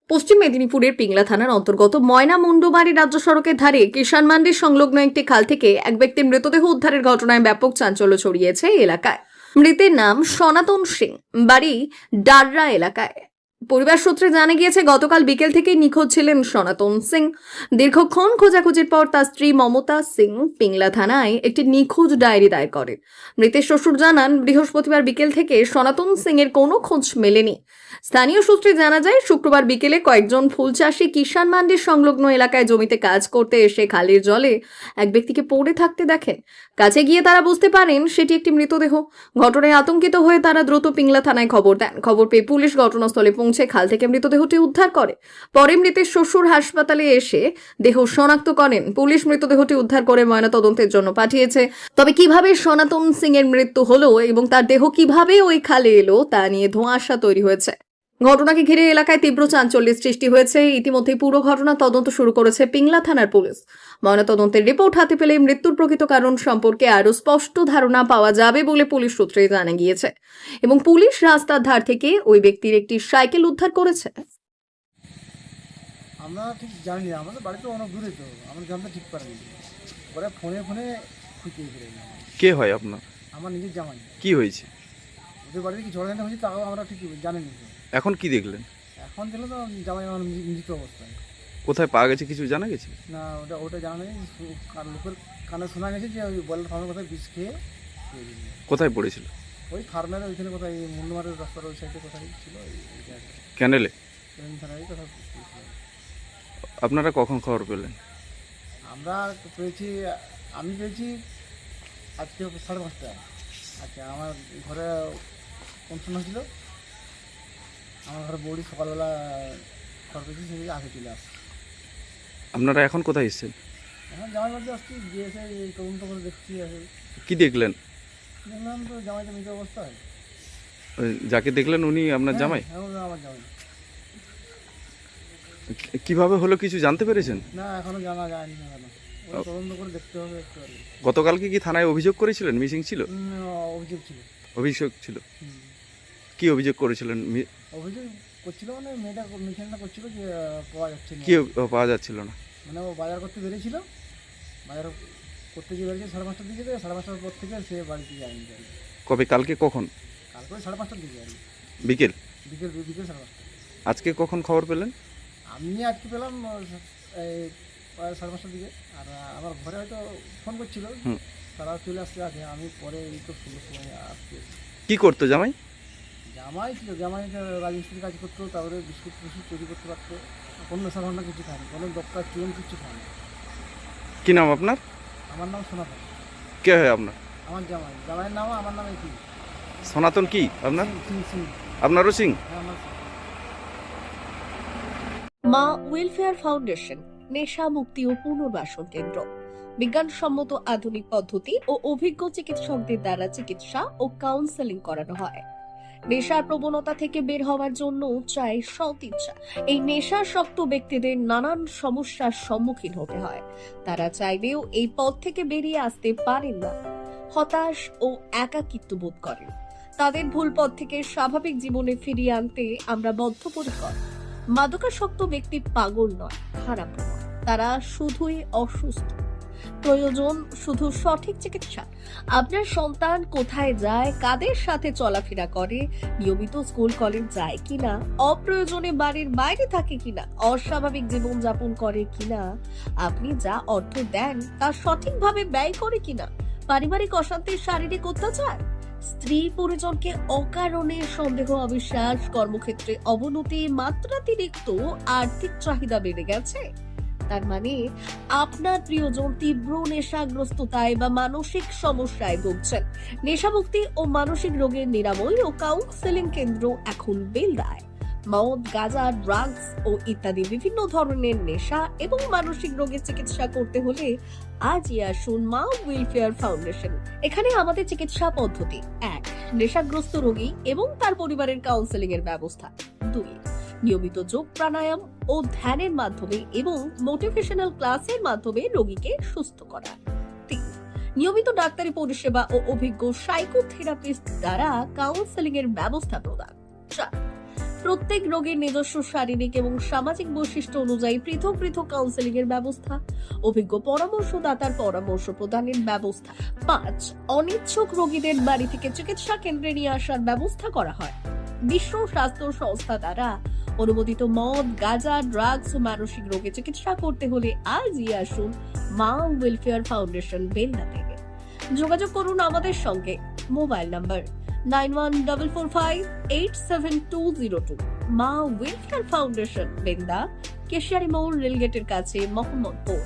পশ্চিম মেদিনীপুরের পিংলা থানার অন্তর্গত ময়না-মুন্ডুমারী রাজ্য সড়কের ধারে কিষাণ মান্ডির সংলগ্ন একটি খাল থেকে এক ব্যক্তির মৃতদেহ উদ্ধারের ঘটনায় ব্যাপক চাঞ্চল্য ছড়িয়েছে এই এলাকায়। মৃতের নাম সনাতন সিং, বাড়ি ডাররা এলাকায়। পরিবার সূত্রে জানা গিয়েছে, গতকাল বিকেল থেকে নিখোঁজ ছিলেন সনাতন সিং। দীর্ঘক্ষণ খোঁজাখুঁজির পর তার স্ত্রী মমতা সিং পিংলা থানায় একটি নিখোঁজ ডায়েরি দায়ের করেন। মৃতের শ্বশুর জানান, বৃহস্পতিবার বিকেল থেকে সনাতন সিং এর কোনো খোঁজ মেলেনি। স্থানীয় সূত্রে জানা যায়, শুক্রবার বিকেলে কয়েকজন ফুল চাষী কিষাণ মান্ডির সংলগ্ন এলাকায় জমিতে কাজ করতে এসে খালের জলে এক ব্যক্তিকে পড়ে থাকতে দেখেন। কাছে গিয়ে তারা বুঝতে পারেন সেটি একটি মৃতদেহ। ঘটনায় আতঙ্কিত হয়ে তারা দ্রুত পিংলা থানায় খবর দেন। খবর পেয়ে পুলিশ ঘটনাস্থলে পৌঁছে খাল থেকে মৃতদেহটি উদ্ধার করে। পরে মৃতের শ্বশুর হাসপাতালে এসে দেহ শনাক্ত করেন। পুলিশ মৃতদেহটি উদ্ধার করে ময়নাতদন্তের জন্য পাঠিয়েছে। তবে কিভাবে সনাতন সিং এর মৃত্যু হলো এবং তার দেহ কিভাবে ওই খালে এলো তা নিয়ে ধোঁয়াশা তৈরি হয়েছে। ঘটনাকে ঘিরে এলাকায় তীব্র চাঞ্চল্যের সৃষ্টি হয়েছে। ইতিমধ্যে পুরো ঘটনা তদন্ত শুরু করেছে পিংলা থানার পুলিশ। ময়নাতদন্তের রিপোর্ট হাতে পেলে মৃত্যুর প্রকৃত কারণ সম্পর্কে আরো স্পষ্ট ধারণা পাওয়া যাবে বলে পুলিশ সূত্রে জানা গিয়েছে। এবং পুলিশ রাস্তার ধার থেকে ওই ব্যক্তির একটি সাইকেল উদ্ধার করেছে। আমরা ঠিক জানি না, আমাদের বাড়ি তো অনেক দূরে, তো আমরা জানতে ঠিক পারিনি। ওরা ফোনে ফোনে খুঁজিয়ে ফেলে কে হয় আপনার? আমার নিজের জামাই। কি হয়েছে? ওদের বাড়িতে কি ঝড় হয়েছে তাও আমরা ঠিক জানিনি। এখন কি দেখলেন? এখন দিলে তো জামাই আমার মৃত অবস্থায়। কোথায় পাওয়া গেছে কিছু জানা গেছে? না, ওটা জানা নেই। লোকের কানে শোনা গেছে যে ওই বলার ফার্মের কোথায় বিষ খেয়ে কোথায় পড়েছিল? ওই ফার্মের ওইখানে কোথায় মুন্ডুমারের রাস্তার ওই সাইডে কোথায় ছিল, ওই জায়গায় ক্যানেলে? থানায় কোথাও। আপনারা কখন খবর পেলেন? আমরা পেয়েছি, আমি পেয়েছি আজকে 5:30টায়। আচ্ছা, আমার ঘরে অনুষ্ঠান হয়েছিল, আমার ঘরে বৌদি সকালবেলা খবর পেয়েছি, সেদিকে আগে চলে আসছে। আপনারা এখন কোথায় এসেছেন? এখন জামাই বাড়িতে আসছি, গিয়ে এসে এই তদন্ত করে দেখছি। কি দেখলেন? দেখলাম তো জামাইটা মৃত অবস্থায়। যাকে দেখলেন উনি আপনার জামাই? হ্যাঁ, আমার জামাই। কিভাবে হলো কিছু জানতে পেরেছেন? না, এখনো জানা যায়নি না, কেন ওই তদন্ত করে দেখতে হবে একটু আগে। গতকালকে কি থানায় অভিযোগ করেছিলেন মিসিং ছিল? অভিযোগ ছিল। অভিযোগ ছিল? কি অভিযোগ করেছিলেন? অভিযোগ করছিল মানে মেয়েটা মিশনটা করছিল যে পাওয়া যাচ্ছে না। কি পাওয়া যাচ্ছিল না? মানে ও বাজার করতে বেরিয়েছিল, বাজার করতে গিয়ে বেরিয়েছে 5:30টার দিকে, 5:30টার পর থেকে সে বাড়িতে যায়নি। কবে? কালকে কখন? কালকে 5:30টার দিকে আর কি। বিকেল? বিকেল 5:30। আজকে কখন খবর পেলেন? আমি আজকে পেলাম এই 5:30টার দিকে। আর আমার ঘরে হয়তো ফোন করছিল, তারা চলে আসছে আগে, আমি পরে এই তো সুন্দর সময় আসছে। কি করতো জামাই? জামাই ছিল, জামাই রাজমিস্ত্রির কাজ করতো, তারপরে বিস্কুট টিস্কুট তৈরি করতে পারতো। কোনো নেশা ভাবনা কিছু খায়নি, কোনো দপ্তর চুন কিছু খায়নি। কি নাম আপনার? আমার নাম সনাতন। কে হয় আপনার? আমার জামাই, জামাইয়ের নাম আমার নাম একই। সনাতন কি আপনার? সিং সিং। আপনারও সিং? হ্যাঁ, আমার সিং। মা ওয়েলফেয়ার ফাউন্ডেশন নেশা মুক্তি ও পুনর্বাসন কেন্দ্র। বিজ্ঞানসম্মত আধুনিক পদ্ধতি ও অভিজ্ঞ চিকিৎসকদের দ্বারা চিকিৎসা ও কাউন্সেলিং করানো হয়। নেশার প্রবণতা থেকে বের হওয়ার জন্য চাই সৎ ইচ্ছা। এই নেশাসক্ত ব্যক্তিদের নানান সমস্যার সম্মুখীন হতে হয়। তারা চাইলেও এই পথ থেকে বেরিয়ে আসতে পারেন না, হতাশ ও একাকিত্ব বোধ করেন। তাদের ভুল পথ থেকে স্বাভাবিক জীবনে ফিরিয়ে আনতে আমরা বদ্ধপরিকর। মাদকাসক্ত ব্যক্তি পাগল নয়, খারাপ নয়, তারা শুধুই অসুস্থ। প্রয়োজন শুধু সঠিক চিকিৎসা। আপনার সন্তান কোথায় যায়, কাদের সাথে চলাফেরা করে, নিয়মিত স্কুল কলেজ যায় কিনা, অপ্রয়োজনে বাড়ির বাইরে থাকে কিনা, অস্বাভাবিক জীবন যাপন করে কিনা, আপনি যা অর্থ দেন তা সঠিকভাবে ব্যয় করে কিনা, পারিবারিক অশান্তি, শারীরিক অত্যাচার, স্ত্রী পরিজনকে অকারণে সন্দেহ, অবিশ্বাস, কর্মক্ষেত্রে অবনতি, মাত্রাতিরিক্ত আর্থিক চাহিদা বেড়ে গেছে, তার মানে আপনার প্রিয়জন তীব্র নেশাগ্রস্ততায় বা মানসিক সমস্যায় ভুগছেন। নেশামুক্তি ও মানসিক রোগের নিরাময় ও কাউন্সেলিং কেন্দ্র এখন বেলদায়। মদ, গাঁজা, ড্রাগস ও ইত্যাদি বিভিন্ন ধরনের নেশা এবং মানসিক রোগের চিকিৎসা করতে হলে আজই আসুন মা ওয়েলফেয়ার ফাউন্ডেশন। এখানে আমাদের চিকিৎসা পদ্ধতি: 1. নেশাগ্রস্ত রোগী এবং তার পরিবারের কাউন্সেলিং এর ব্যবস্থা। 2. নিয়মিত যোগ, প্রাণায়াম ও ধ্যানের মাধ্যমে এবং মোটিভেশনাল ক্লাসের মাধ্যমে রোগীকে সুস্থ করা। 3. নিয়মিত ডাক্তারি পরিষেবা ও অভিজ্ঞ সাইকোথেরাপিস্ট দ্বারা কাউন্সেলিং এর ব্যবস্থা প্রদান। 4. প্রত্যেক রোগীর নিজস্ব শারীরিক এবং সামাজিক বৈশিষ্ট্য অনুযায়ী পৃথক পৃথক কাউন্সেলিং এর ব্যবস্থা, অভিজ্ঞ পরামর্শদাতার পরামর্শ প্রদানের ব্যবস্থা। 5, অনিচ্ছুক রোগীদের বাড়ি থেকে চিকিৎসা কেন্দ্রে নিয়ে আসার ব্যবস্থা করা হয়। বিশ্ব স্বাস্থ্য সংস্থা দ্বারা অনুমোদিত মদ, গাঁজা, ড্রাগস ও মানসিক রোগে চিকিৎসা করতে হলে আজই আসুন মা ওয়েলফেয়ার ফাউন্ডেশন বেলদা থেকে। যোগাযোগ করুন আমাদের সঙ্গে। Mobile number 9144587202। মা ওয়েলফেয়ার ফাউন্ডেশন বেলদা, কেশিয়ারি মোড়, রেলগেটের কাছে, মোহাম্মদপুর।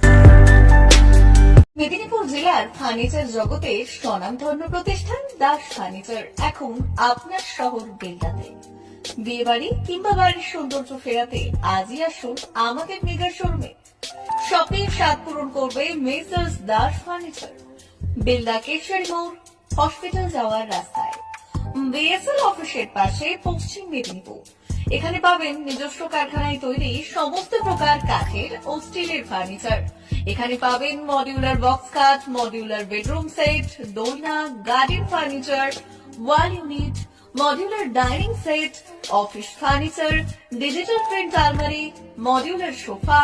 মেদিনীপুর জেলার ফার্নিচার জগতের স্বনামধন্য প্রতিষ্ঠান দাস ফার্নিচার এখন আপনার শহর বেলদাতে। বিয়ে বাড়ি কিংবা বাড়ির সৌন্দর্য ফেরাতে আজই আসুন আমাদের মেগা শোরুমে। শপিং স্বাদ পূরণ করবে মেসার্স দাস ফার্নিচার, বেলদা কেশিয়ারি মোড়, হসপিটাল যাওয়ার রাস্তায়, বিএসএল অফিসের পাশে, পশ্চিম মেদিনীপুর। এখানে পাবেন নিজস্ব কারখানায় তৈরি সমস্ত প্রকার কাঠের ও স্টিলের ফার্নিচার। এখানে পাবেন modular box cut, modular bedroom set, দোলনা, garden furniture, wall unit, modular dining set, office furniture, digital print আলমারি, modular sofa,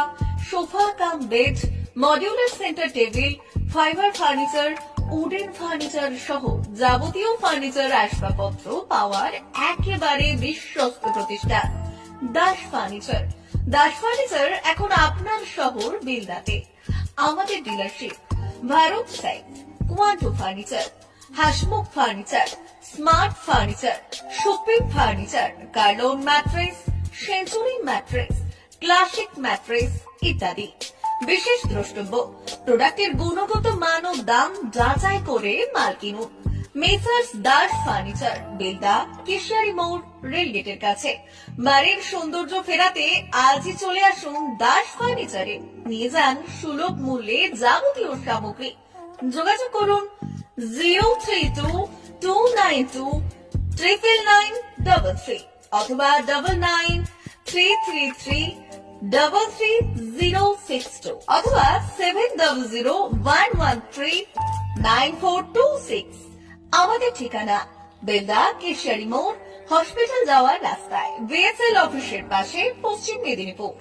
sofa cum bed, modular centre table, fibre furniture, wooden furniture সহ যাবতীয় ফার্নিচার আসবাবপত্র পাওয়ার একেবারে বিশ্বস্ত প্রতিষ্ঠান দাস ফার্নিচার। দাস ফার্নিচার এখন আপনার শহর বেলদাতে। আমাদের dealership Bharat side, Quanto furniture, Hasmukh furniture, smart furniture, supreme furniture, Kurlon mattress, century mattress, classic mattress ইত্যাদি। বিশেষ দ্রষ্টব্য, প্রোডাক্টের গুণগত মান ও দাম যাচাই করে মাল কিনুন। মেসার্স দাস ফার্নিচার বেলদা, কেশিয়ারি মোড়, রেলগেটের কাছে। বাড়ির সৌন্দর্য ফেরাতে আজই চলে আসুন দাস ফার্নিচারে। নিয়ে যান সুলভ মূল্যে যাবতীয় সামগ্রী। যোগাযোগ করুন 03229299933 অথবা 9933333062 অথবা 7001139426। আমাদের ঠিকানা বেলদা কেশিয়ারি মোড়, হসপিটাল যাওয়ার রাস্তায়, বিএসএল অফিসের পাশে, পশ্চিম মেদিনীপুর।